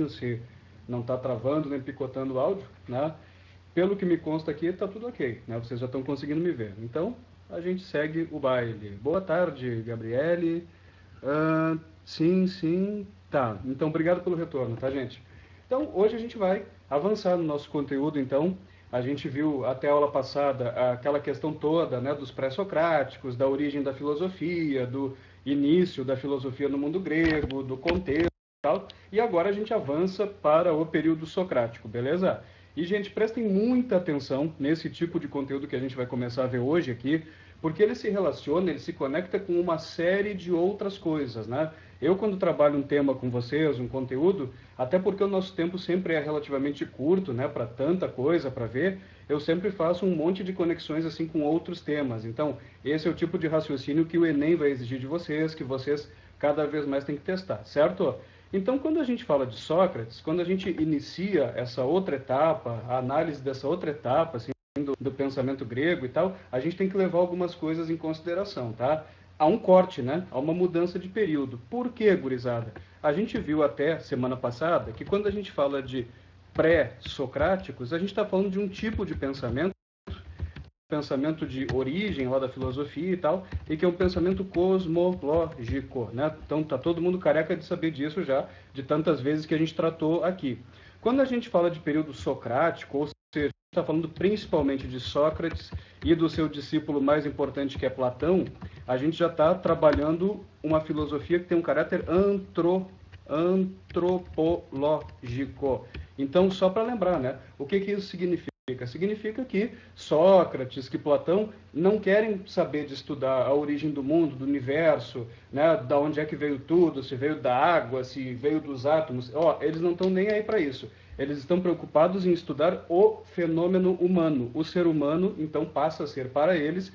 se não está travando nem picotando o áudio, né? Pelo que me consta aqui, está tudo ok, né? Vocês já estão conseguindo me ver. Então, a gente segue o baile. Boa tarde, Gabriele. Sim, sim. Tá, então obrigado pelo retorno, tá, gente? Então, hoje a gente vai avançar no nosso conteúdo, então. A gente viu até a aula passada aquela questão toda, né, dos pré-socráticos, da origem da filosofia, do início da filosofia no mundo grego, do contexto e tal. E agora a gente avança para o período socrático, beleza? E, gente, prestem muita atenção nesse tipo de conteúdo que a gente vai começar a ver hoje aqui, porque ele se relaciona, ele se conecta com uma série de outras coisas, né? Eu, quando trabalho um tema com vocês, um conteúdo, até porque o nosso tempo sempre é relativamente curto, né, para tanta coisa para ver, eu sempre faço um monte de conexões assim com outros temas. Então, esse é o tipo de raciocínio que o Enem vai exigir de vocês, que vocês cada vez mais têm que testar, certo? Então, quando a gente fala de Sócrates, quando a gente inicia essa outra etapa, a análise dessa outra etapa, assim, do pensamento grego e tal, a gente tem que levar algumas coisas em consideração, tá? Há um corte, né? Há uma mudança de período. Por que, gurizada? A gente viu até semana passada que quando a gente fala de pré-socráticos, a gente está falando de um tipo de pensamento de origem lá da filosofia e tal, e que é um pensamento cosmológico, né? Então tá todo mundo careca de saber disso já, de tantas vezes que a gente tratou aqui. Quando a gente fala de período socrático, ou seja, está falando principalmente de Sócrates e do seu discípulo mais importante, que é Platão, a gente já está trabalhando uma filosofia que tem um caráter antropológico. Então, só para lembrar, né? O que isso significa? Significa que Sócrates, que Platão não querem saber de estudar a origem do mundo, do universo, né, da onde é que veio tudo, se veio da água, se veio dos átomos. Eles não estão nem aí para isso. Eles estão preocupados em estudar o fenômeno humano. O ser humano, então, passa a ser para eles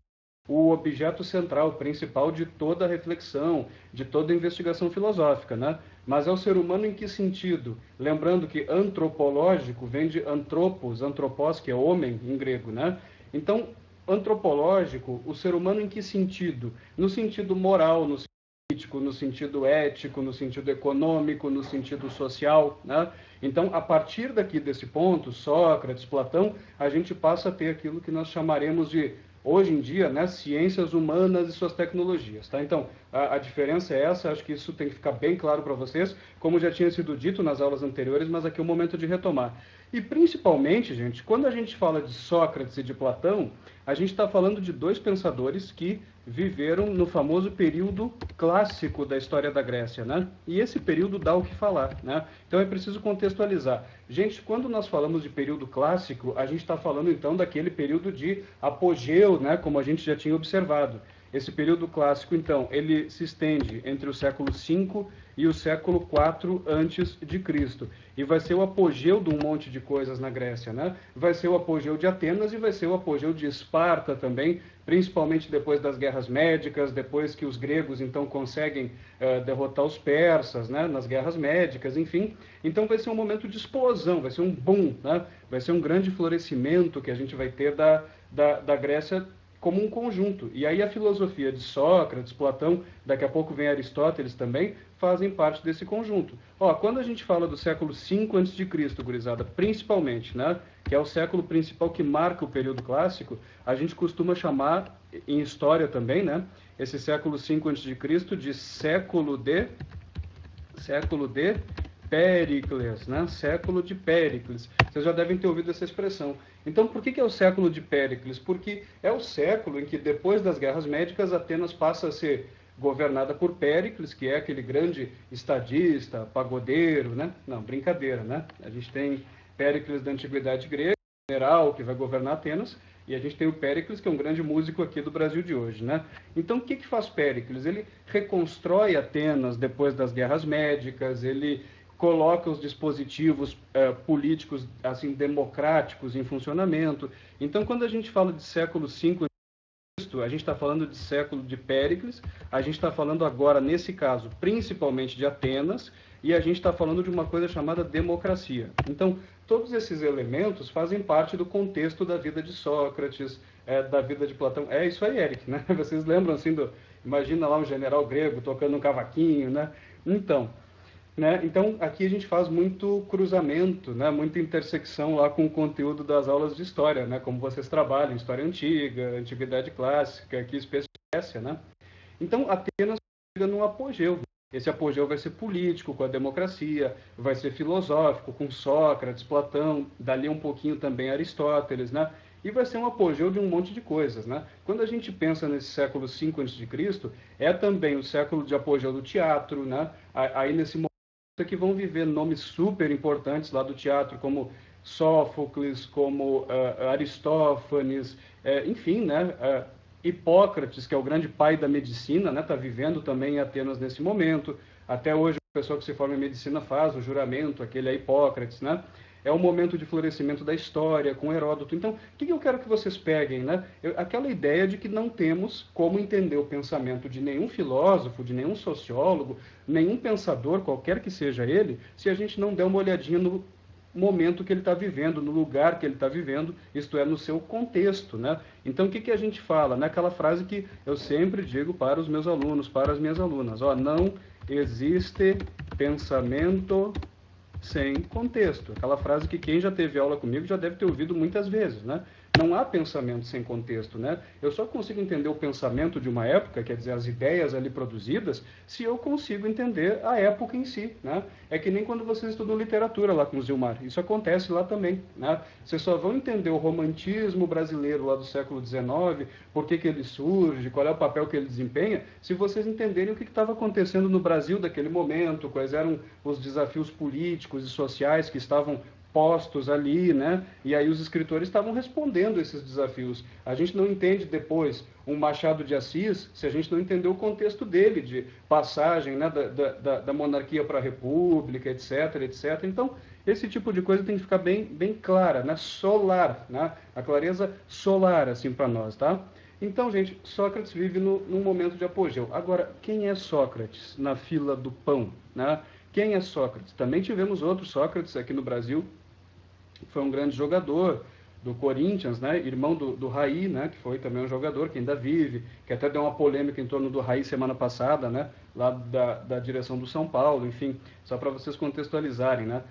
o objeto central, principal de toda a reflexão, de toda a investigação filosófica, né? Mas é o ser humano em que sentido? Lembrando que antropológico vem de antropos, antropos, que é homem em grego, né? Então, antropológico, o ser humano em que sentido? No sentido moral, no sentido político, no sentido ético, no sentido econômico, no sentido social, né? Então, a partir daqui desse ponto, Sócrates, Platão, a gente passa a ter aquilo que nós chamaremos de hoje em dia, né, ciências humanas e suas tecnologias, tá? Então, a diferença é essa, acho que isso tem que ficar bem claro para vocês, como já tinha sido dito nas aulas anteriores, mas aqui é o momento de retomar. E principalmente, gente, quando a gente fala de Sócrates e de Platão, a gente está falando de dois pensadores que viveram no famoso período clássico da história da Grécia, né? E esse período dá o que falar, né? Então é preciso contextualizar. Gente, quando nós falamos de período clássico, a gente está falando então daquele período de apogeu, né? Como a gente já tinha observado. Esse período clássico, então, ele se estende entre o século V e o século IV antes de Cristo. E vai ser o apogeu de um monte de coisas na Grécia, né? Vai ser o apogeu de Atenas e vai ser o apogeu de Esparta também, principalmente depois das guerras médicas, depois que os gregos, então, conseguem derrotar os persas, né? Nas guerras médicas, enfim. Então vai ser um momento de explosão, vai ser um boom, né? Vai ser um grande florescimento que a gente vai ter da Grécia como um conjunto. E aí a filosofia de Sócrates, Platão, daqui a pouco vem Aristóteles também, fazem parte desse conjunto. Quando a gente fala do século V a.C., gurizada, principalmente, né, que é o século principal que marca o período clássico, a gente costuma chamar, em história também, né, esse século V a.C. de século de Péricles, né? Século de Péricles. Vocês já devem ter ouvido essa expressão. Então, por que é o século de Péricles? Porque é o século em que, depois das guerras médicas, Atenas passa a ser governada por Péricles, que é aquele grande estadista, pagodeiro, né? Não, brincadeira, né? A gente tem Péricles da Antiguidade Grega, general que vai governar Atenas, e a gente tem o Péricles, que é um grande músico aqui do Brasil de hoje, né? Então, o que faz Péricles? Ele reconstrói Atenas depois das guerras médicas, ele coloca os dispositivos políticos assim democráticos em funcionamento. Então, quando a gente fala de século V, a gente está falando de século de Péricles, a gente está falando agora, nesse caso, principalmente de Atenas, e a gente está falando de uma coisa chamada democracia. Então, todos esses elementos fazem parte do contexto da vida de Sócrates, da vida de Platão. É isso aí, Eric, né? Vocês lembram assim imagina lá um general grego tocando um cavaquinho, né? Então, né? Então, aqui a gente faz muito cruzamento, né? Muita intersecção lá com o conteúdo das aulas de história, né? Como vocês trabalham, história antiga, antiguidade clássica, aqui espécie, né? Então, Atenas chega num apogeu. Esse apogeu vai ser político, com a democracia, vai ser filosófico, com Sócrates, Platão, dali um pouquinho também Aristóteles, né? E vai ser um apogeu de um monte de coisas, né? Quando a gente pensa nesse século V a.C., é também o século de apogeu do teatro, né? Aí nesse momento que vão viver nomes super importantes lá do teatro, como Sófocles, como Aristófanes, enfim, né? Hipócrates, que é o grande pai da medicina, né? Está vivendo também em Atenas nesse momento. Até hoje, a pessoa que se forma em medicina faz o juramento, aquele é Hipócrates, né? É um momento de florescimento da história, com Heródoto. Então, o que eu quero que vocês peguem, né? Aquela ideia de que não temos como entender o pensamento de nenhum filósofo, de nenhum sociólogo, nenhum pensador, qualquer que seja ele, se a gente não der uma olhadinha no momento que ele está vivendo, no lugar que ele está vivendo, isto é, no seu contexto, né? Então, o que a gente fala? Naquela frase que eu sempre digo para os meus alunos, para as minhas alunas, ó, não existe pensamento sem contexto. Aquela frase que quem já teve aula comigo já deve ter ouvido muitas vezes, né? Não há pensamento sem contexto, né? Eu só consigo entender o pensamento de uma época, quer dizer, as ideias ali produzidas, se eu consigo entender a época em si, né? É que nem quando vocês estudam literatura lá com o Zilmar. Isso acontece lá também, né? Vocês só vão entender o romantismo brasileiro lá do século XIX, por que ele surge, qual é o papel que ele desempenha, se vocês entenderem o que estava acontecendo no Brasil daquele momento, quais eram os desafios políticos e sociais que estavam postos ali, né? E aí os escritores estavam respondendo esses desafios. A gente não entende depois um Machado de Assis se a gente não entender o contexto dele, de passagem, né, da monarquia para a república, etc, etc. Então, esse tipo de coisa tem que ficar bem clara, né? Solar, né? A clareza solar, assim, para nós, tá? Então, gente, Sócrates vive num momento de apogeu. Agora, quem é Sócrates na fila do pão, né? Quem é Sócrates? Também tivemos outro Sócrates aqui no Brasil, foi um grande jogador do Corinthians, né? Irmão do Raí, né? Que foi também um jogador que ainda vive, que até deu uma polêmica em torno do Raí semana passada, né? Lá da direção do São Paulo, enfim, só para vocês contextualizarem, né?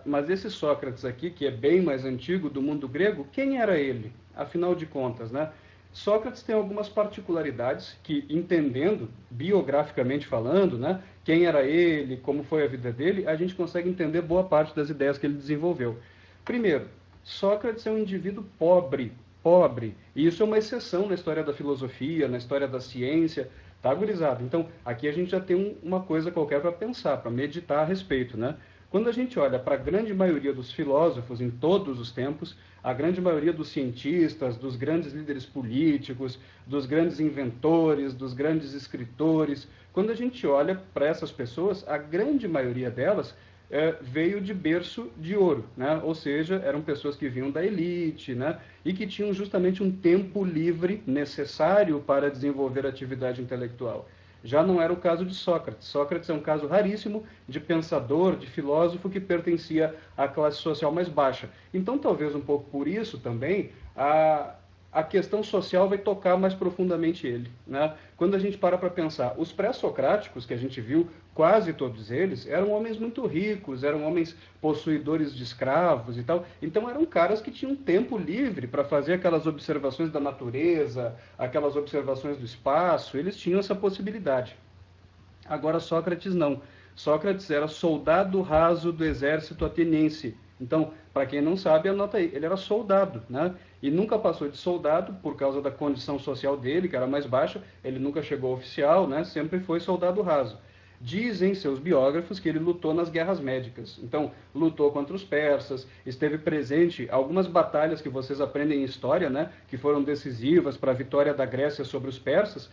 Mas esse Sócrates aqui, que é bem mais antigo, do mundo grego, quem era ele? Afinal de contas, né? Sócrates tem algumas particularidades que, entendendo, biograficamente falando, né, quem era ele, como foi a vida dele, a gente consegue entender boa parte das ideias que ele desenvolveu. Primeiro, Sócrates é um indivíduo pobre, e isso é uma exceção na história da filosofia, na história da ciência, tá, gurizada? Então, aqui a gente já tem uma coisa qualquer para pensar, para meditar a respeito, né? Quando a gente olha para a grande maioria dos filósofos em todos os tempos, a grande maioria dos cientistas, dos grandes líderes políticos, dos grandes inventores, dos grandes escritores, quando a gente olha para essas pessoas, a grande maioria delas veio de berço de ouro, né? Ou seja, eram pessoas que vinham da elite, né? E que tinham justamente um tempo livre necessário para desenvolver atividade intelectual. Já não era o caso de Sócrates. Sócrates é um caso raríssimo de pensador, de filósofo que pertencia à classe social mais baixa. Então, talvez um pouco por isso também, a questão social vai tocar mais profundamente ele, né? Quando a gente para pensar, os pré-socráticos que a gente viu, quase todos eles, eram homens muito ricos, eram homens possuidores de escravos e tal. Então eram caras que tinham tempo livre para fazer aquelas observações da natureza, aquelas observações do espaço, eles tinham essa possibilidade. Agora Sócrates não. Sócrates era soldado raso do exército ateniense. Então, para quem não sabe, anota aí, ele era soldado, né? E nunca passou de soldado por causa da condição social dele, que era mais baixa, ele nunca chegou a oficial, né? Sempre foi soldado raso. Dizem seus biógrafos que ele lutou nas guerras médicas. Então, lutou contra os persas, esteve presente em algumas batalhas que vocês aprendem em história, né? Que foram decisivas para a vitória da Grécia sobre os persas.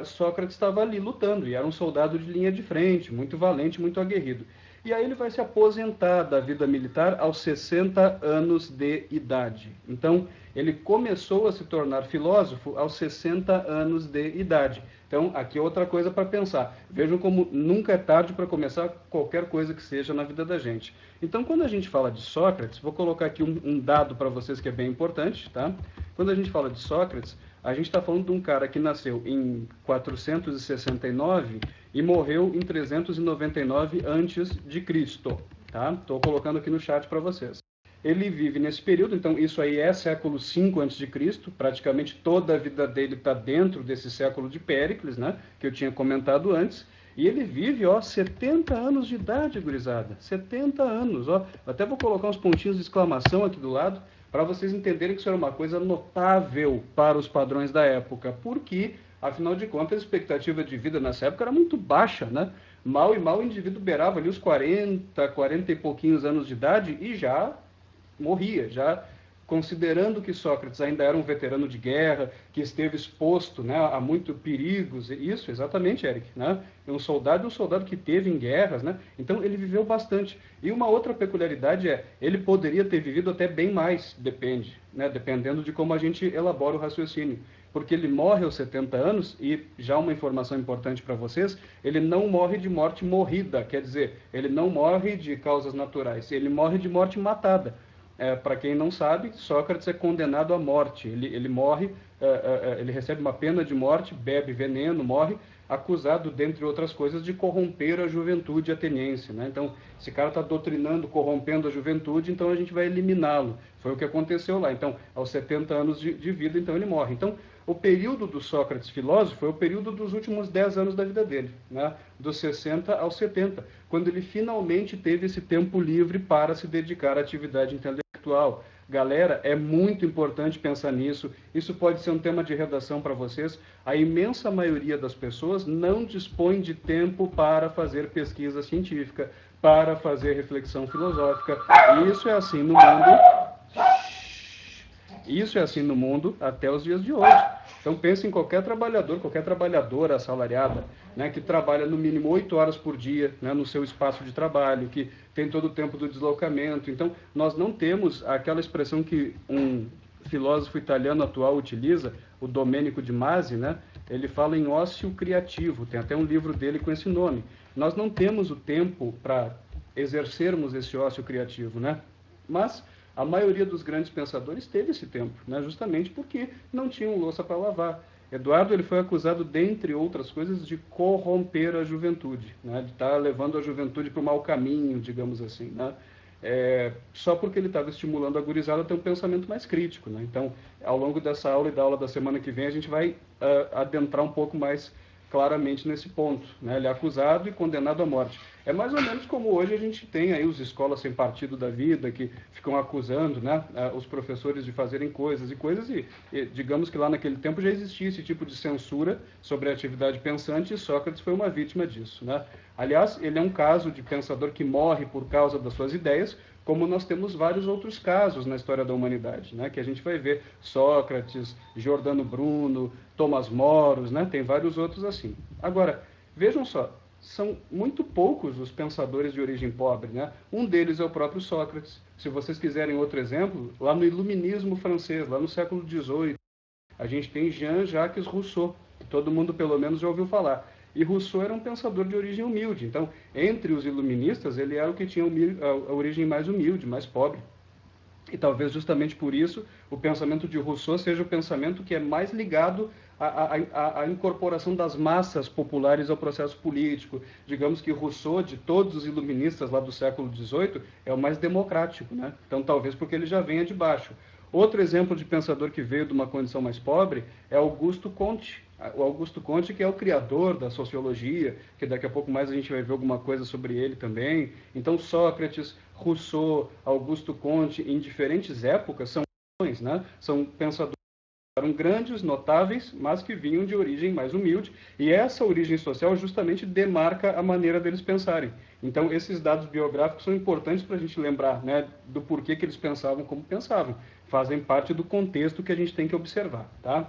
Sócrates estava ali lutando e era um soldado de linha de frente, muito valente, muito aguerrido. E aí ele vai se aposentar da vida militar aos 60 anos de idade. Então, ele começou a se tornar filósofo aos 60 anos de idade. Então, aqui é outra coisa para pensar. Vejam como nunca é tarde para começar qualquer coisa que seja na vida da gente. Então, quando a gente fala de Sócrates, vou colocar aqui um dado para vocês que é bem importante, tá? Quando a gente fala de Sócrates, a gente está falando de um cara que nasceu em 469 e morreu em 399 antes de Cristo. Tá? Estou colocando aqui no chat para vocês. Ele vive nesse período, então isso aí é século V a.C., praticamente toda a vida dele está dentro desse século de Péricles, né, que eu tinha comentado antes, e ele vive, 70 anos de idade, gurizada, 70 anos, até vou colocar uns pontinhos de exclamação aqui do lado, para vocês entenderem que isso era uma coisa notável para os padrões da época, porque, afinal de contas, a expectativa de vida nessa época era muito baixa, né? Mal e mal o indivíduo beirava ali os 40 e pouquinhos anos de idade e já morria, já considerando que Sócrates ainda era um veterano de guerra, que esteve exposto, né, a muitos perigos, isso, exatamente, Eric, né? Um soldado que teve em guerras, né? Então ele viveu bastante. E uma outra peculiaridade ele poderia ter vivido até bem mais, depende, né, dependendo de como a gente elabora o raciocínio. Porque ele morre aos 70 anos, e já uma informação importante para vocês, ele não morre de morte morrida, quer dizer, ele não morre de causas naturais, ele morre de morte matada. Para quem não sabe, Sócrates é condenado à morte. Ele morre, ele recebe uma pena de morte, bebe veneno, morre, acusado, dentre outras coisas, de corromper a juventude ateniense, né? Então, esse cara está doutrinando, corrompendo a juventude, então a gente vai eliminá-lo. Foi o que aconteceu lá. Então, aos 70 anos de vida, então ele morre. Então, o período do Sócrates filósofo foi o período dos últimos 10 anos da vida dele, né? Dos 60 aos 70, quando ele finalmente teve esse tempo livre para se dedicar à atividade intelectual. Galera, é muito importante pensar nisso. Isso pode ser um tema de redação para vocês. A imensa maioria das pessoas não dispõe de tempo para fazer pesquisa científica, para fazer reflexão filosófica. Isso é assim no mundo. Isso é assim no mundo até os dias de hoje. Então pense em qualquer trabalhador, qualquer trabalhadora assalariada, né, que trabalha no mínimo 8 horas por dia, né, no seu espaço de trabalho, que tem todo o tempo do deslocamento. Então nós não temos aquela expressão que um filósofo italiano atual utiliza, o Domenico de Masi, né, ele fala em ócio criativo, tem até um livro dele com esse nome. Nós não temos o tempo para exercermos esse ócio criativo, né? Mas a maioria dos grandes pensadores teve esse tempo, né? Justamente porque não tinham louça para lavar. Eduardo ele foi acusado, dentre outras coisas, de corromper a juventude, né? De estar levando a juventude para o mau caminho, digamos assim, né? Só porque ele estava estimulando a gurizada a ter um pensamento mais crítico, né? Então, ao longo dessa aula e da aula da semana que vem, a gente vai adentrar um pouco mais claramente nesse ponto, né? Ele é acusado e condenado à morte. É mais ou menos como hoje a gente tem aí os escolas sem partido da vida, que ficam acusando, né, os professores de fazerem coisas, e digamos que lá naquele tempo já existia esse tipo de censura sobre a atividade pensante, e Sócrates foi uma vítima disso, né? Aliás, ele é um caso de pensador que morre por causa das suas ideias, como nós temos vários outros casos na história da humanidade, né, que a gente vai ver Sócrates, Giordano Bruno, Tomás Moros, né, tem vários outros assim. Agora, vejam só, são muito poucos os pensadores de origem pobre, né? Um deles é o próprio Sócrates. Se vocês quiserem outro exemplo, lá no Iluminismo francês, lá no século XVIII, a gente tem Jean-Jacques Rousseau, que todo mundo pelo menos já ouviu falar. E Rousseau era um pensador de origem humilde. Então, entre os iluministas, ele era o que tinha a origem mais humilde, mais pobre. E talvez justamente por isso o pensamento de Rousseau seja o pensamento que é mais ligado à incorporação das massas populares ao processo político. Digamos que Rousseau, de todos os iluministas lá do século XVIII, é o mais democrático, né? Então talvez porque ele já venha de baixo. Outro exemplo de pensador que veio de uma condição mais pobre é Augusto Comte. O Augusto Comte, que é o criador da sociologia, que daqui a pouco mais a gente vai ver alguma coisa sobre ele também. Então Sócrates, Rousseau, Augusto Comte, em diferentes épocas, são pensadores que eram grandes, notáveis, mas que vinham de origem mais humilde, e essa origem social justamente demarca a maneira deles pensarem. Então esses dados biográficos são importantes para a gente lembrar, né, do porquê que eles pensavam como pensavam. Fazem parte do contexto que a gente tem que observar, tá?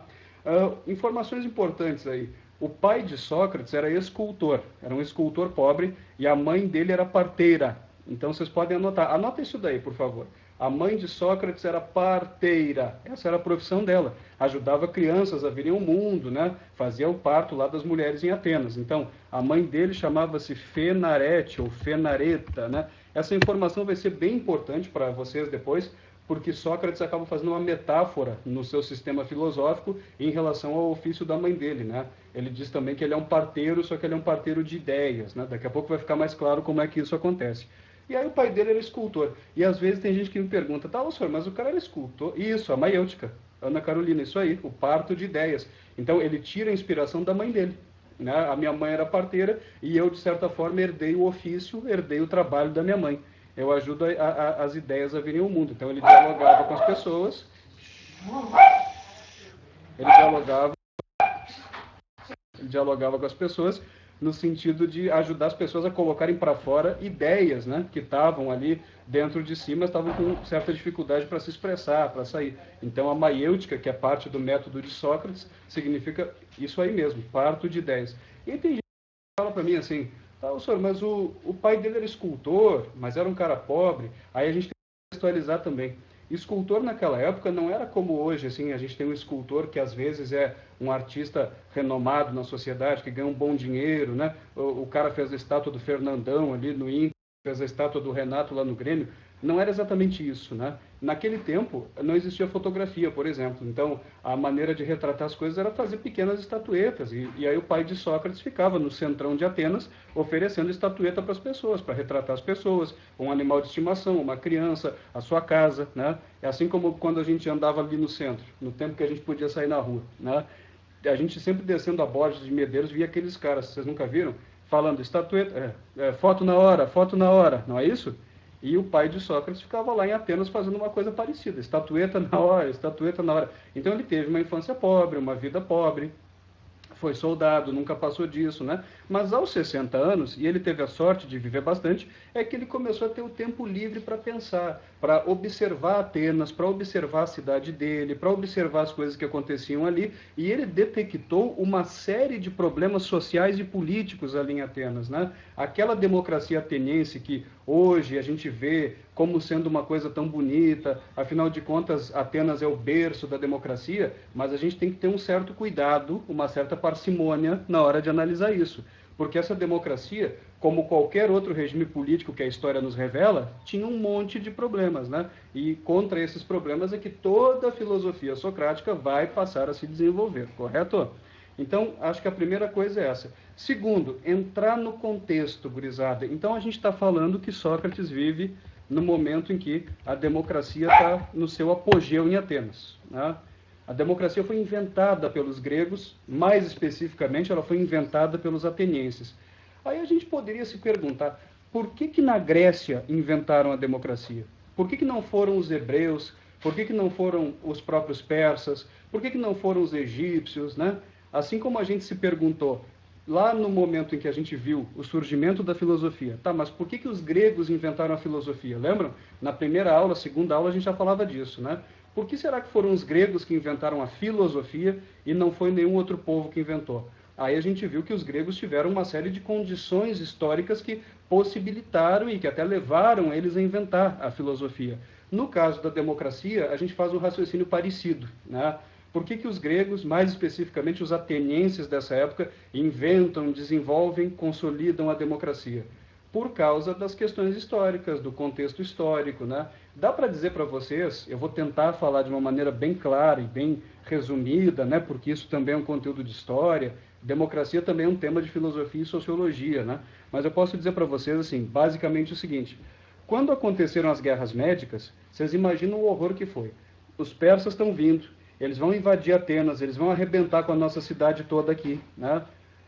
Informações importantes aí. O pai de Sócrates era escultor, era um escultor pobre, e a mãe dele era parteira. Então vocês podem anotar. Anota isso daí, por favor. A mãe de Sócrates era parteira. Essa era a profissão dela. Ajudava crianças a virem ao mundo, né? Fazia o parto lá das mulheres em Atenas. Então, a mãe dele chamava-se Fenarete ou Fenareta, né? Essa informação vai ser bem importante para vocês depois, porque Sócrates acaba fazendo uma metáfora no seu sistema filosófico em relação ao ofício da mãe dele, né? Ele diz também que ele é um parteiro, só que ele é um parteiro de ideias, né? Daqui a pouco vai ficar mais claro como é que isso acontece. E aí o pai dele era escultor. E às vezes tem gente que me pergunta, tá, senhor, mas o cara era escultor? Isso, a maiêutica, Ana Carolina, isso aí, o parto de ideias. Então ele tira a inspiração da mãe dele. Né? A minha mãe era parteira e eu, de certa forma, herdei o ofício, herdei o trabalho da minha mãe. Eu ajudo as ideias a virem ao mundo. Então ele dialogava com as pessoas, ele dialogava com as pessoas no sentido de ajudar as pessoas a colocarem para fora ideias, né, que estavam ali dentro de si, mas estavam com certa dificuldade para se expressar, para sair. Então a maiêutica, que é parte do método de Sócrates, significa isso aí mesmo, parto de ideias. E tem gente que fala para mim assim, tá, senhor, mas o pai dele era escultor, mas era um cara pobre. Aí a gente tem que contextualizar também. Escultor naquela época não era como hoje, assim, a gente tem um escultor que às vezes é um artista renomado na sociedade, que ganha um bom dinheiro, né? O cara fez a estátua do Fernandão ali no Inter, fez a estátua do Renato lá no Grêmio. Não era exatamente isso, né? Naquele tempo não existia fotografia, por exemplo. Então a maneira de retratar as coisas era fazer pequenas estatuetas. E aí o pai de Sócrates ficava no centrão de Atenas oferecendo estatueta para as pessoas, para retratar as pessoas, um animal de estimação, uma criança, a sua casa, né? É assim como quando a gente andava ali no centro, no tempo que a gente podia sair na rua, né? A gente sempre descendo a Borges de Medeiros via aqueles caras, vocês nunca viram? Falando estatueta, foto na hora, não é isso? E o pai de Sócrates ficava lá em Atenas fazendo uma coisa parecida, estatueta na hora, estatueta na hora. Então ele teve uma infância pobre, uma vida pobre, foi soldado, nunca passou disso, né? Mas aos 60 anos, e ele teve a sorte de viver bastante, é que ele começou a ter o tempo livre para pensar, para observar Atenas, para observar a cidade dele, para observar as coisas que aconteciam ali, e ele detectou uma série de problemas sociais e políticos ali em Atenas, né? Aquela democracia ateniense que hoje a gente vê como sendo uma coisa tão bonita, afinal de contas, Atenas é o berço da democracia, mas a gente tem que ter um certo cuidado, uma certa parcimônia na hora de analisar isso. Porque essa democracia, como qualquer outro regime político que a história nos revela, tinha um monte de problemas, né? E contra esses problemas é que toda a filosofia socrática vai passar a se desenvolver, correto? Então, acho que a primeira coisa é essa. Segundo, entrar no contexto, gurizada. Então, a gente está falando que Sócrates vive no momento em que a democracia está no seu apogeu em Atenas, né? A democracia foi inventada pelos gregos, mais especificamente, ela foi inventada pelos atenienses. Aí a gente poderia se perguntar, por que na Grécia inventaram a democracia? Por que não foram os hebreus? Por que não foram os próprios persas? Por que não foram os egípcios, né? Assim como a gente se perguntou, lá no momento em que a gente viu o surgimento da filosofia, tá, mas por que os gregos inventaram a filosofia? Lembram? Na primeira aula, segunda aula, a gente já falava disso, né? Por que será que foram os gregos que inventaram a filosofia e não foi nenhum outro povo que inventou? Aí a gente viu que os gregos tiveram uma série de condições históricas que possibilitaram e que até levaram eles a inventar a filosofia. No caso da democracia, a gente faz um raciocínio parecido, né? Por que os gregos, mais especificamente os atenienses dessa época, inventam, desenvolvem, consolidam a democracia? Por causa das questões históricas, do contexto histórico, né? Dá para dizer para vocês, eu vou tentar falar de uma maneira bem clara e bem resumida, né? Porque isso também é um conteúdo de história, democracia também é um tema de filosofia e sociologia, né? Mas eu posso dizer para vocês, assim, basicamente o seguinte, quando aconteceram as guerras médicas, vocês imaginam o horror que foi. Os persas estão vindo, eles vão invadir Atenas, eles vão arrebentar com a nossa cidade toda aqui, né?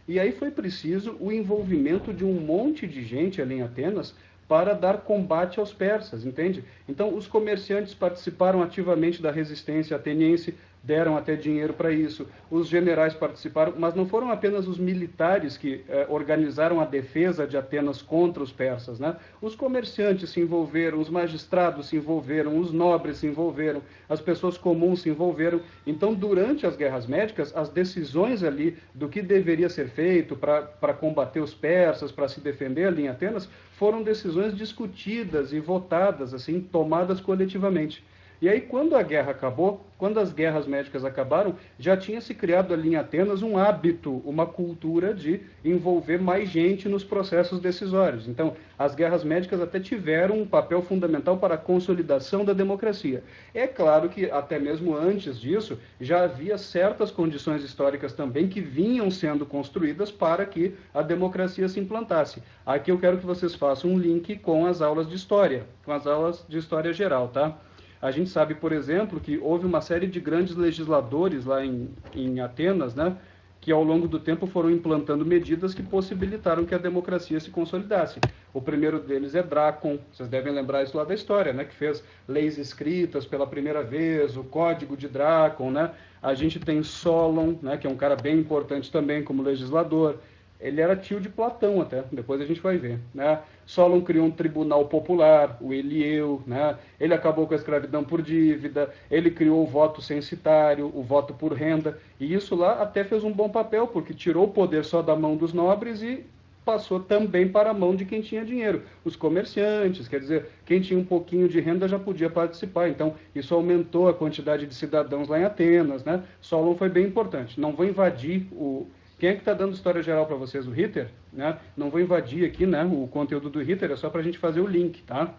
E aí foi preciso o envolvimento de um monte de gente ali em Atenas para dar combate aos persas, entende? Então, os comerciantes participaram ativamente da resistência ateniense, deram até dinheiro para isso. Os generais participaram, mas não foram apenas os militares que organizaram a defesa de Atenas contra os persas, né? Os comerciantes se envolveram, os magistrados se envolveram, os nobres se envolveram, as pessoas comuns se envolveram. Então, durante as guerras médicas, as decisões ali do que deveria ser feito para combater os persas, para se defender ali em Atenas, foram decisões discutidas e votadas, assim, tomadas coletivamente. E aí, quando a guerra acabou, quando as guerras médicas acabaram, já tinha se criado ali em Atenas um hábito, uma cultura de envolver mais gente nos processos decisórios. Então, as guerras médicas até tiveram um papel fundamental para a consolidação da democracia. É claro que, até mesmo antes disso, já havia certas condições históricas também que vinham sendo construídas para que a democracia se implantasse. Aqui eu quero que vocês façam um link com as aulas de história, com as aulas de história geral, tá? A gente sabe, por exemplo, que houve uma série de grandes legisladores lá em Atenas, né, que ao longo do tempo foram implantando medidas que possibilitaram que a democracia se consolidasse. O primeiro deles é Drácon, vocês devem lembrar isso lá da história, né, que fez leis escritas pela primeira vez, o Código de Drácon, né? A gente tem Solon, né, que é um cara bem importante também como legislador. Ele era tio de Platão até, depois a gente vai ver, né? Solon criou um tribunal popular, o Elieu, né? Ele acabou com a escravidão por dívida, ele criou o voto censitário, o voto por renda, e isso lá até fez um bom papel, porque tirou o poder só da mão dos nobres e passou também para a mão de quem tinha dinheiro, os comerciantes, quer dizer, quem tinha um pouquinho de renda já podia participar, então isso aumentou a quantidade de cidadãos lá em Atenas, né? Solon foi bem importante. Não vou invadir o... Quem é que está dando história geral para vocês? O Ritter? Né? Não vou invadir aqui, né, o conteúdo do Ritter, é só para a gente fazer o link, tá?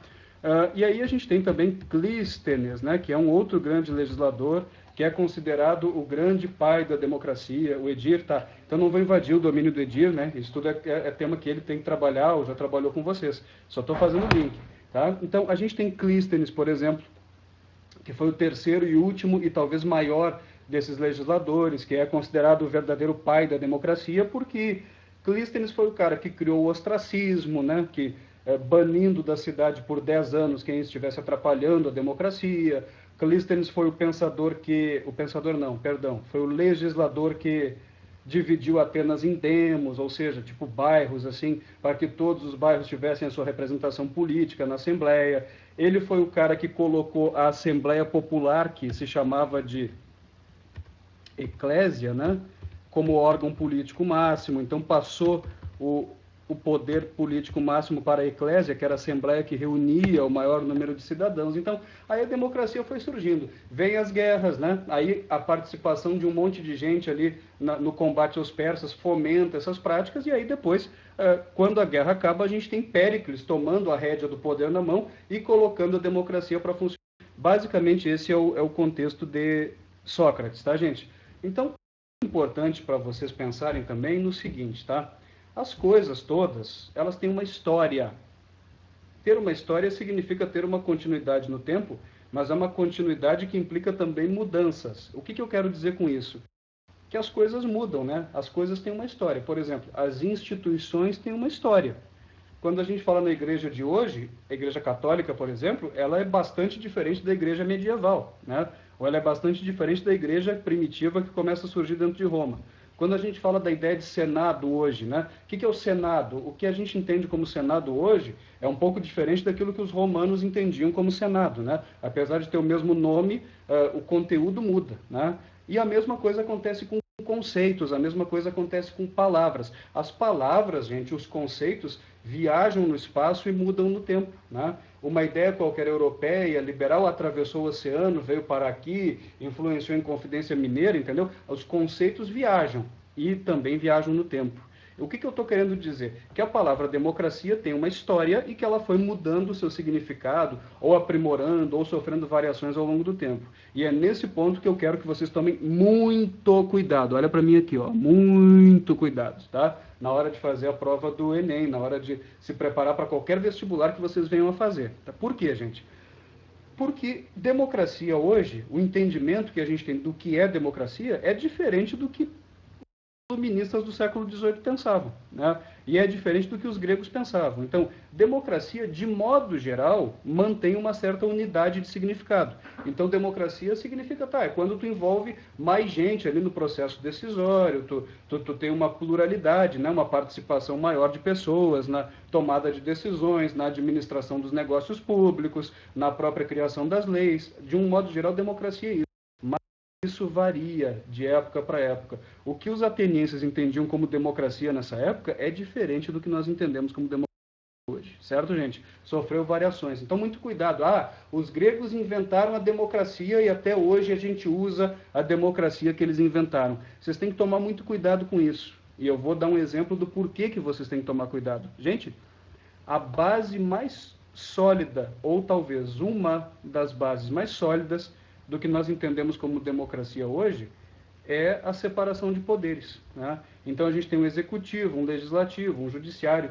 E aí a gente tem também Clístenes, né, que é um outro grande legislador, que é considerado o grande pai da democracia, o Edir, tá? Então não vou invadir o domínio do Edir, né? Isso tudo é tema que ele tem que trabalhar, ou já trabalhou com vocês. Só estou fazendo o link, tá? Então a gente tem Clístenes, por exemplo, que foi o terceiro e último e talvez maior desses legisladores, que é considerado o verdadeiro pai da democracia, porque Clístenes foi o cara que criou o ostracismo, né, que banindo da cidade por 10 anos quem estivesse atrapalhando a democracia. Clístenes foi o pensador que... O pensador não, perdão. Foi o legislador que dividiu Atenas em demos, ou seja, tipo bairros, assim, para que todos os bairros tivessem a sua representação política na Assembleia. Ele foi o cara que colocou a Assembleia Popular, que se chamava de eclésia, né, como órgão político máximo. Então passou o poder político máximo para a eclésia, que era a assembleia que reunia o maior número de cidadãos. Então, aí a democracia foi surgindo. Vem as guerras, né? Aí a participação de um monte de gente ali no combate aos persas fomenta essas práticas, e aí depois, quando a guerra acaba, a gente tem Péricles tomando a rédea do poder na mão e colocando a democracia para funcionar. Basicamente, esse é o contexto de Sócrates, tá, gente? Então, é importante para vocês pensarem também no seguinte, tá? As coisas todas, elas têm uma história. Ter uma história significa ter uma continuidade no tempo, mas é uma continuidade que implica também mudanças. O que eu quero dizer com isso? Que as coisas mudam, né? As coisas têm uma história. Por exemplo, as instituições têm uma história. Quando a gente fala na igreja de hoje, a igreja católica, por exemplo, ela é bastante diferente da igreja medieval, né? Ou ela é bastante diferente da igreja primitiva que começa a surgir dentro de Roma. Quando a gente fala da ideia de Senado hoje, né? O que é o Senado? O que a gente entende como Senado hoje é um pouco diferente daquilo que os romanos entendiam como Senado, né? Apesar de ter o mesmo nome, o conteúdo muda, né? E a mesma coisa acontece com conceitos, a mesma coisa acontece com palavras. As palavras, gente, os conceitos viajam no espaço e mudam no tempo, né? Uma ideia qualquer europeia, liberal, atravessou o oceano, veio para aqui, influenciou em Confidência Mineira, entendeu? Os conceitos viajam e também viajam no tempo. O que eu estou querendo dizer? Que a palavra democracia tem uma história e que ela foi mudando o seu significado, ou aprimorando, ou sofrendo variações ao longo do tempo. E é nesse ponto que eu quero que vocês tomem muito cuidado. Olha para mim aqui, ó, muito cuidado, tá? Na hora de fazer a prova do Enem, na hora de se preparar para qualquer vestibular que vocês venham a fazer. Tá? Por quê, gente? Porque democracia hoje, o entendimento que a gente tem do que é democracia é diferente do que iluministas do século XVIII pensavam, né? E é diferente do que os gregos pensavam. Então, democracia, de modo geral, mantém uma certa unidade de significado. Então, democracia significa, tá, é quando tu envolve mais gente ali no processo decisório, tu tem uma pluralidade, né, uma participação maior de pessoas na tomada de decisões, na administração dos negócios públicos, na própria criação das leis. De um modo geral, democracia é isso. Isso varia de época para época. O que os atenienses entendiam como democracia nessa época é diferente do que nós entendemos como democracia. hoje, certo, gente? Sofreu variações. Então, muito cuidado. Ah, os gregos inventaram a democracia e até hoje a gente usa a democracia que eles inventaram. Vocês têm que tomar muito cuidado com isso. E eu vou dar um exemplo do porquê que vocês têm que tomar cuidado. Gente, a base mais sólida, ou talvez uma das bases mais sólidas do que nós entendemos como democracia hoje, é a separação de poderes, né? Então a gente tem um executivo, um legislativo, um judiciário,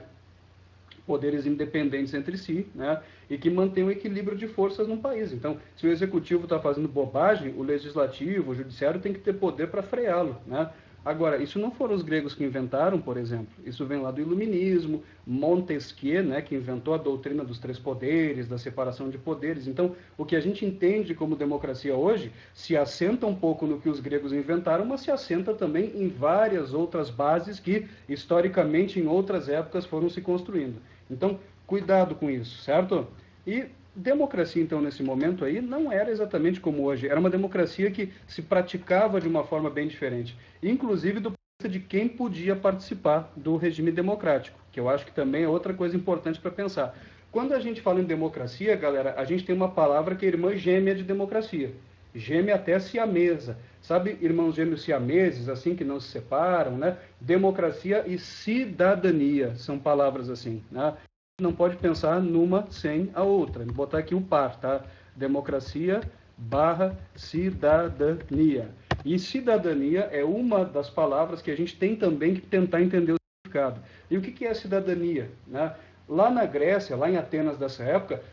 poderes independentes entre si, né? E que mantém o equilíbrio de forças no país. Então, se o executivo está fazendo bobagem, o legislativo, o judiciário tem que ter poder para freá-lo, né? Agora, isso não foram os gregos que inventaram, por exemplo. Isso vem lá do Iluminismo, Montesquieu, né, que inventou a doutrina dos três poderes, da separação de poderes. Então, o que a gente entende como democracia hoje se assenta um pouco no que os gregos inventaram, mas se assenta também em várias outras bases que, historicamente, em outras épocas, foram se construindo. Então, cuidado com isso, certo? E democracia, então, nesse momento aí, não era exatamente como hoje. Era uma democracia que se praticava de uma forma bem diferente. Inclusive do ponto de vista de quem podia participar do regime democrático, que eu acho que também é outra coisa importante para pensar. Quando a gente fala em democracia, galera, a gente tem uma palavra que é irmã gêmea de democracia. Gêmea até siamesa. Sabe, irmãos gêmeos siameses, assim, que não se separam, né? Democracia e cidadania são palavras assim, né? Não pode pensar numa sem a outra. Vou botar aqui o par, tá? Democracia barra cidadania. E cidadania é uma das palavras que a gente tem também que tentar entender o significado. E o que é cidadania, né? Lá na Grécia, lá em Atenas dessa época,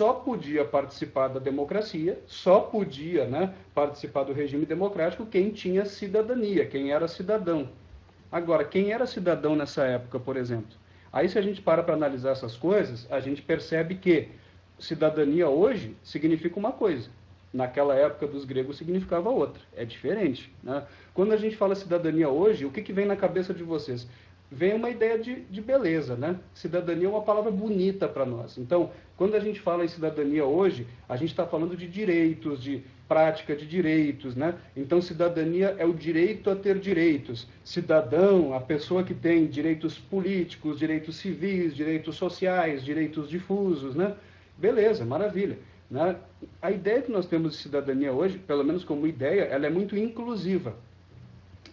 só podia participar da democracia, só podia, né, participar do regime democrático quem tinha cidadania, quem era cidadão. Agora, quem era cidadão nessa época, por exemplo? Aí, se a gente para analisar essas coisas, a gente percebe que cidadania hoje significa uma coisa. Naquela época dos gregos significava outra. É diferente, né? Quando a gente fala cidadania hoje, o que vem na cabeça de vocês? Vem uma ideia de beleza, né? Cidadania é uma palavra bonita para nós. Então, quando a gente fala em cidadania hoje, a gente está falando de direitos, de prática de direitos, né? Então, cidadania é o direito a ter direitos. Cidadão, a pessoa que tem direitos políticos, direitos civis, direitos sociais, direitos difusos, né? Beleza, maravilha, né? A ideia que nós temos de cidadania hoje, pelo menos como ideia, ela é muito inclusiva.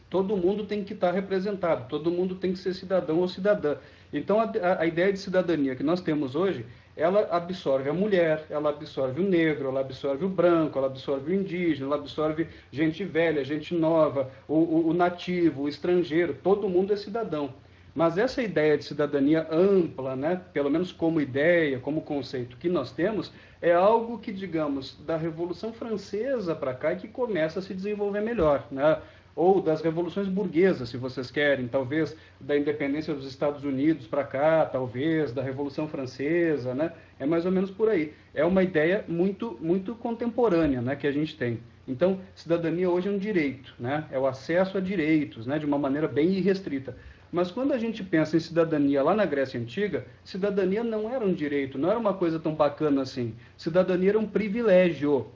Todo mundo tem que estar representado, todo mundo tem que ser cidadão ou cidadã. Então, a ideia de cidadania que nós temos hoje, ela absorve a mulher, ela absorve o negro, ela absorve o branco, ela absorve o indígena, ela absorve gente velha, gente nova, o nativo, o estrangeiro, todo mundo é cidadão. Mas essa ideia de cidadania ampla, né, pelo menos como ideia, como conceito que nós temos, é algo que, digamos, da Revolução Francesa para cá, é que começa a se desenvolver melhor, né? Ou das revoluções burguesas, se vocês querem, talvez da independência dos Estados Unidos para cá, talvez da Revolução Francesa, né? É mais ou menos por aí. É uma ideia muito contemporânea, né, que a gente tem. Então, cidadania hoje é um direito, né? É o acesso a direitos, né, de uma maneira bem irrestrita. Mas quando a gente pensa em cidadania lá na Grécia Antiga, cidadania não era um direito, não era uma coisa tão bacana assim. Cidadania era um privilégio.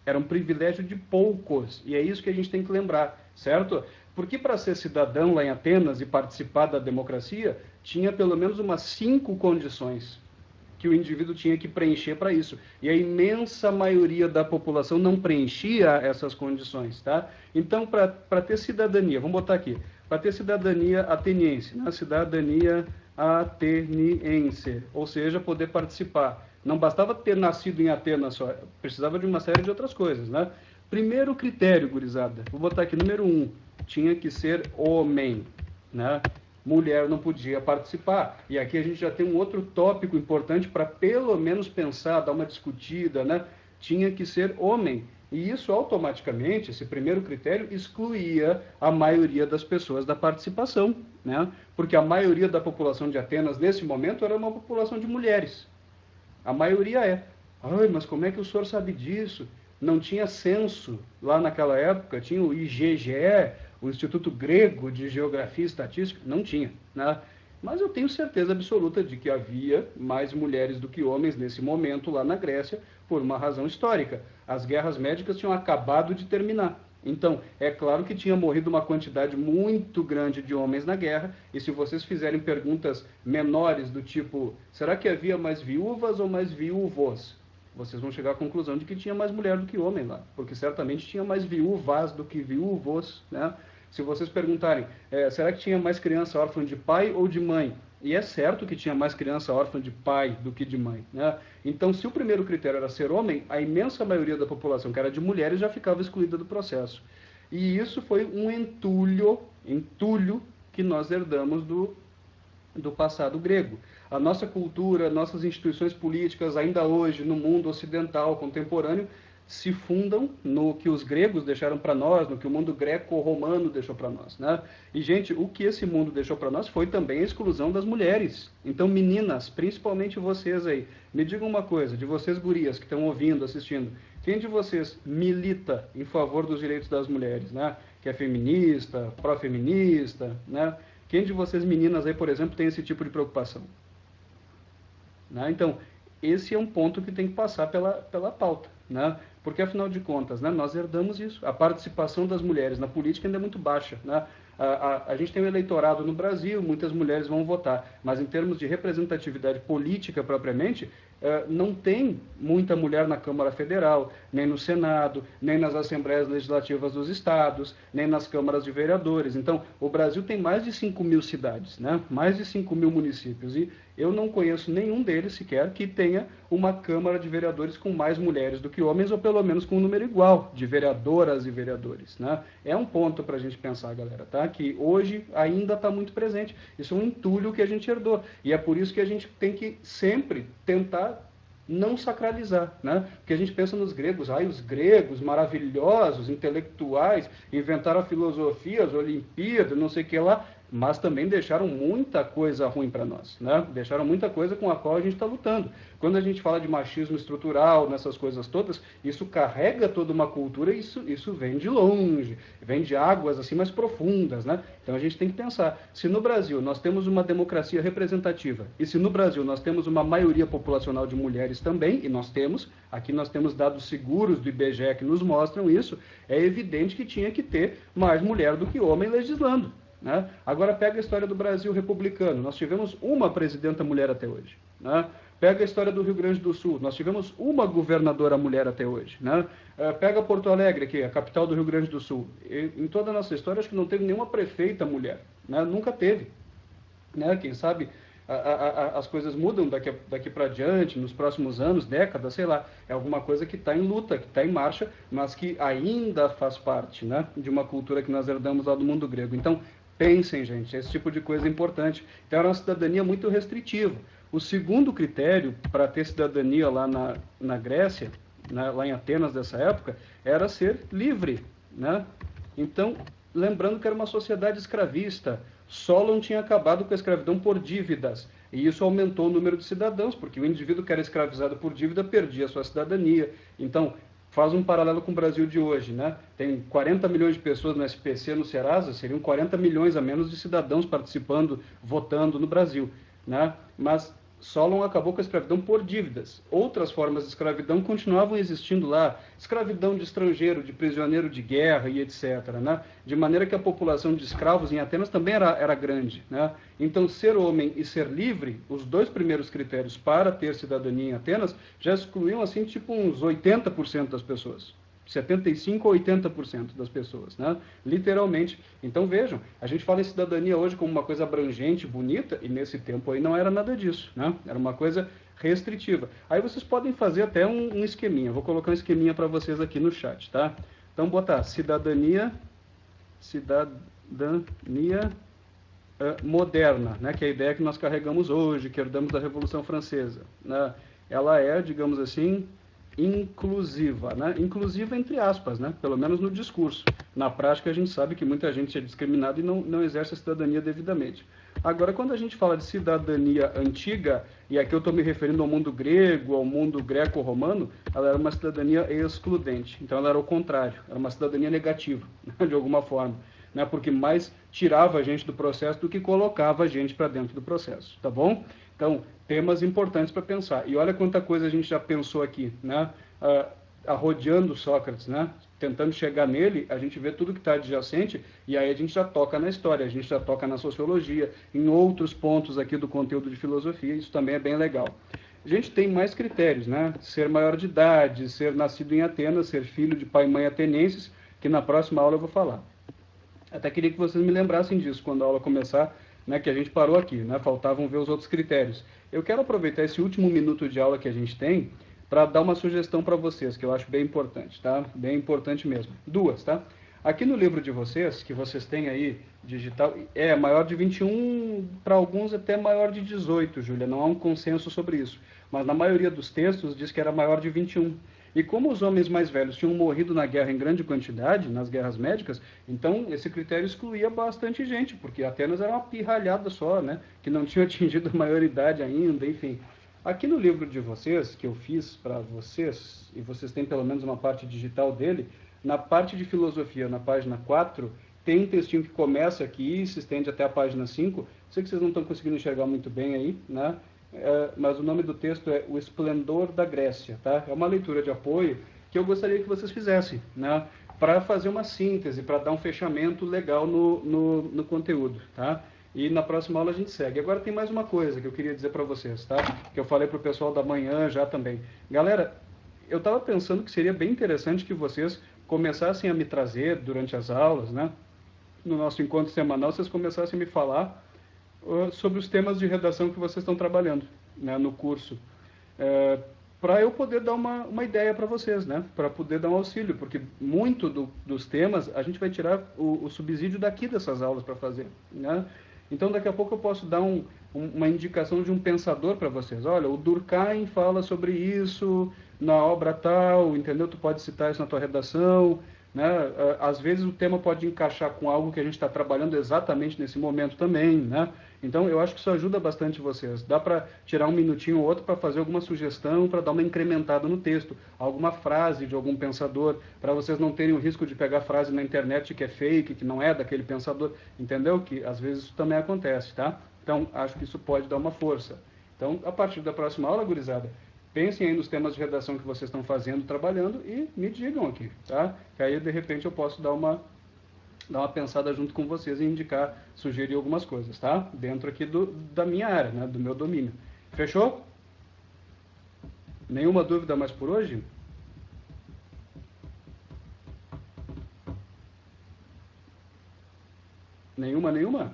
Era um privilégio de poucos. E é isso que a gente tem que lembrar, certo? Porque para ser cidadão lá em Atenas e participar da democracia, tinha pelo menos umas 5 condições que o indivíduo tinha que preencher para isso. E a imensa maioria da população não preenchia essas condições, tá? Então, para ter cidadania, vamos botar aqui, para ter cidadania ateniense, né? Cidadania ateniense, ou seja, poder participar. Não bastava ter nascido em Atenas só, precisava de uma série de outras coisas, né? Primeiro critério, gurizada, vou botar aqui, número 1, tinha que ser homem, né? Mulher não podia participar. E aqui a gente já tem um outro tópico importante para pelo menos pensar, dar uma discutida, né? Tinha que ser homem. E isso automaticamente, esse primeiro critério, excluía a maioria das pessoas da participação, né? Porque a maioria da população de Atenas, nesse momento, era uma população de mulheres. A maioria é. Ai, mas como é que o senhor sabe disso? Não tinha censo lá naquela época, tinha o IGGE, o Instituto Grego de Geografia e Estatística, não tinha, né? Mas eu tenho certeza absoluta de que havia mais mulheres do que homens nesse momento lá na Grécia, por uma razão histórica. As guerras médicas tinham acabado de terminar. Então, é claro que tinha morrido uma quantidade muito grande de homens na guerra, e se vocês fizerem perguntas menores do tipo, será que havia mais viúvas ou mais viúvos? Vocês vão chegar à conclusão de que tinha mais mulher do que homem lá, porque certamente tinha mais viúvas do que viúvos, né? Se vocês perguntarem, será que tinha mais criança órfã de pai ou de mãe? E é certo que tinha mais criança órfã de pai do que de mãe, né? Então, se o primeiro critério era ser homem, a imensa maioria da população, que era de mulheres, já ficava excluída do processo. E isso foi um entulho que nós herdamos do passado grego. A nossa cultura, nossas instituições políticas, ainda hoje, no mundo ocidental contemporâneo, se fundam no que os gregos deixaram para nós, no que o mundo greco-romano deixou para nós, né? E, gente, o que esse mundo deixou para nós foi também a exclusão das mulheres. Então, meninas, principalmente vocês aí, me digam uma coisa, de vocês gurias que estão ouvindo, assistindo, quem de vocês milita em favor dos direitos das mulheres, né? Que é feminista, pró-feminista, né? Quem de vocês, meninas aí, por exemplo, tem esse tipo de preocupação? Né? Então, esse é um ponto que tem que passar pela pauta, né? Porque, afinal de contas, né, nós herdamos isso. A participação das mulheres na política ainda é muito baixa, né? A gente tem um eleitorado no Brasil, muitas mulheres vão votar, mas em termos de representatividade política propriamente, não tem muita mulher na Câmara Federal, nem no Senado, nem nas Assembleias Legislativas dos estados, nem nas câmaras de vereadores. Então, o Brasil tem mais de 5.000 cidades, né? Mais de 5.000 municípios, e eu não conheço nenhum deles sequer que tenha uma Câmara de Vereadores com mais mulheres do que homens, ou pelo menos com um número igual de vereadoras e vereadores, né? É um ponto para a gente pensar, galera, tá? Que hoje ainda está muito presente. Isso é um entulho que a gente herdou. E é por isso que a gente tem que sempre tentar não sacralizar, né? Porque a gente pensa nos gregos, os gregos maravilhosos, intelectuais, inventaram a filosofia, as Olimpíadas, não sei o que lá, mas também deixaram muita coisa ruim para nós, né? Deixaram muita coisa com a qual a gente está lutando. Quando a gente fala de machismo estrutural, nessas coisas todas, isso carrega toda uma cultura, e isso vem de longe, vem de águas assim mais profundas, né? Então a gente tem que pensar, se no Brasil nós temos uma democracia representativa, e se no Brasil nós temos uma maioria populacional de mulheres também, e nós temos, aqui nós temos dados seguros do IBGE que nos mostram isso, é evidente que tinha que ter mais mulher do que homem legislando, né? Agora pega a história do Brasil republicano, nós tivemos uma presidenta mulher até hoje, né? Pega a história do Rio Grande do Sul, nós tivemos uma governadora mulher até hoje, né? Pega Porto Alegre, que é a capital do Rio Grande do Sul, em toda a nossa história acho que não teve nenhuma prefeita mulher, né? Nunca teve, né? Quem sabe as coisas mudam daqui para diante, nos próximos anos, décadas, sei lá, é alguma coisa que está em luta, que está em marcha, mas que ainda faz parte, né, de uma cultura que nós herdamos lá do mundo grego. Então, pensem, gente, esse tipo de coisa é importante. Então, era uma cidadania muito restritiva. O segundo critério para ter cidadania lá na Grécia, né, lá em Atenas dessa época, era ser livre, né? Então, lembrando que era uma sociedade escravista. Solon tinha acabado com a escravidão por dívidas, e isso aumentou o número de cidadãos, porque o indivíduo que era escravizado por dívida perdia a sua cidadania. Então, faz um paralelo com o Brasil de hoje, né? Tem 40 milhões de pessoas no SPC, no Serasa, seriam 40 milhões a menos de cidadãos participando, votando no Brasil, né? Mas Solon acabou com a escravidão por dívidas. Outras formas de escravidão continuavam existindo lá. Escravidão de estrangeiro, de prisioneiro de guerra e etc. Né? De maneira que a população de escravos em Atenas também era grande. Né? Então, ser homem e ser livre, os dois primeiros critérios para ter cidadania em Atenas, já excluíam assim, tipo uns 80% das pessoas. 75% ou 80% das pessoas, né? Literalmente. Então vejam, a gente fala em cidadania hoje como uma coisa abrangente, bonita, e nesse tempo aí não era nada disso, né? Era uma coisa restritiva. Aí vocês podem fazer até um esqueminha, vou colocar um esqueminha para vocês aqui no chat, tá? Então botar cidadania moderna, né? Que é a ideia que nós carregamos hoje, que herdamos da Revolução Francesa, né? Ela é, digamos assim, inclusiva, né? Inclusiva entre aspas, né? Pelo menos no discurso. Na prática a gente sabe que muita gente é discriminada e não exerce a cidadania devidamente. Agora, quando a gente fala de cidadania antiga, e aqui eu estou me referindo ao mundo grego, ao mundo greco-romano, ela era uma cidadania excludente. Então ela era o contrário, era uma cidadania negativa, de alguma forma, né? Porque mais tirava a gente do processo do que colocava a gente para dentro do processo, tá bom? Então, temas importantes para pensar. E olha quanta coisa a gente já pensou aqui, né? Arrodeando Sócrates, né? tentando chegar nele, a gente vê tudo que está adjacente e aí a gente já toca na história, a gente já toca na sociologia, em outros pontos aqui do conteúdo de filosofia, isso também é bem legal. A gente tem mais critérios, né? Ser maior de idade, ser nascido em Atenas, ser filho de pai e mãe atenienses, que na próxima aula eu vou falar. Até queria que vocês me lembrassem disso quando a aula começar, né, que a gente parou aqui, né? Faltavam ver os outros critérios. Eu quero aproveitar esse último minuto de aula que a gente tem para dar uma sugestão para vocês, que eu acho bem importante, tá? Bem importante mesmo. Duas, tá? Aqui no livro de vocês, que vocês têm aí, digital, é maior de 21, para alguns até maior de 18, Júlia, não há um consenso sobre isso. Mas na maioria dos textos diz que era maior de 21. E como os homens mais velhos tinham morrido na guerra em grande quantidade, nas guerras médicas, então esse critério excluía bastante gente, porque Atenas era uma pirralhada só, né? Que não tinha atingido a maioridade ainda, enfim. Aqui no livro de vocês, que eu fiz para vocês, e vocês têm pelo menos uma parte digital dele, na parte de filosofia, na página 4, tem um textinho que começa aqui e se estende até a página 5. Sei que vocês não estão conseguindo enxergar muito bem aí, né? Mas o nome do texto é O Esplendor da Grécia, tá? É uma leitura de apoio que eu gostaria que vocês fizessem, né? Para fazer uma síntese, para dar um fechamento legal no conteúdo, tá? E na próxima aula a gente segue. Agora tem mais uma coisa que eu queria dizer para vocês, tá? Que eu falei para o pessoal da manhã já também. Galera, eu estava pensando que seria bem interessante que vocês começassem a me trazer durante as aulas, né? No nosso encontro semanal, vocês começassem a me falar sobre os temas de redação que vocês estão trabalhando, né, no curso, para eu poder dar uma ideia para vocês, né, para poder dar um auxílio, porque muito dos temas a gente vai tirar o subsídio daqui dessas aulas para fazer, né? Então daqui a pouco eu posso dar uma indicação de um pensador para vocês. Olha, o Durkheim fala sobre isso na obra tal, entendeu? Tu pode citar isso na tua redação, né? Às vezes o tema pode encaixar com algo que a gente está trabalhando exatamente nesse momento também, né? Então eu acho que isso ajuda bastante vocês. Dá para tirar um minutinho ou outro para fazer alguma sugestão, para dar uma incrementada no texto, alguma frase de algum pensador, para vocês não terem o risco de pegar frase na internet que é fake, que não é daquele pensador, entendeu? Que às vezes isso também acontece, tá? Então acho que isso pode dar uma força. Então, a partir da próxima aula, gurizada, pensem aí nos temas de redação que vocês estão fazendo, trabalhando e me digam aqui, tá? Que aí, de repente, eu posso dar uma pensada junto com vocês e indicar, sugerir algumas coisas, tá? Dentro aqui da minha área, né? Do meu domínio. Fechou? Nenhuma dúvida mais por hoje? Nenhuma?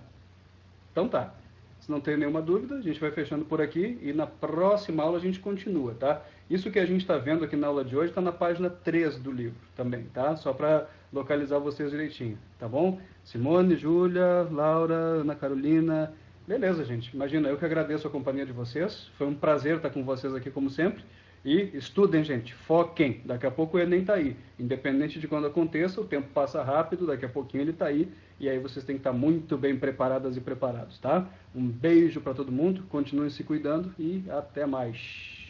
Então tá. Se não tem nenhuma dúvida, a gente vai fechando por aqui e na próxima aula a gente continua, tá? Isso que a gente está vendo aqui na aula de hoje está na página 3 do livro também, tá? Só para localizar vocês direitinho, tá bom? Simone, Júlia, Laura, Ana Carolina. Beleza, gente. Imagina, eu que agradeço a companhia de vocês. Foi um prazer estar com vocês aqui, como sempre. E estudem, gente. Foquem. Daqui a pouco o Enem está aí. Independente de quando aconteça, o tempo passa rápido, daqui a pouquinho ele está aí. E aí vocês têm que estar muito bem preparadas e preparados, tá? Um beijo para todo mundo. Continuem se cuidando e até mais.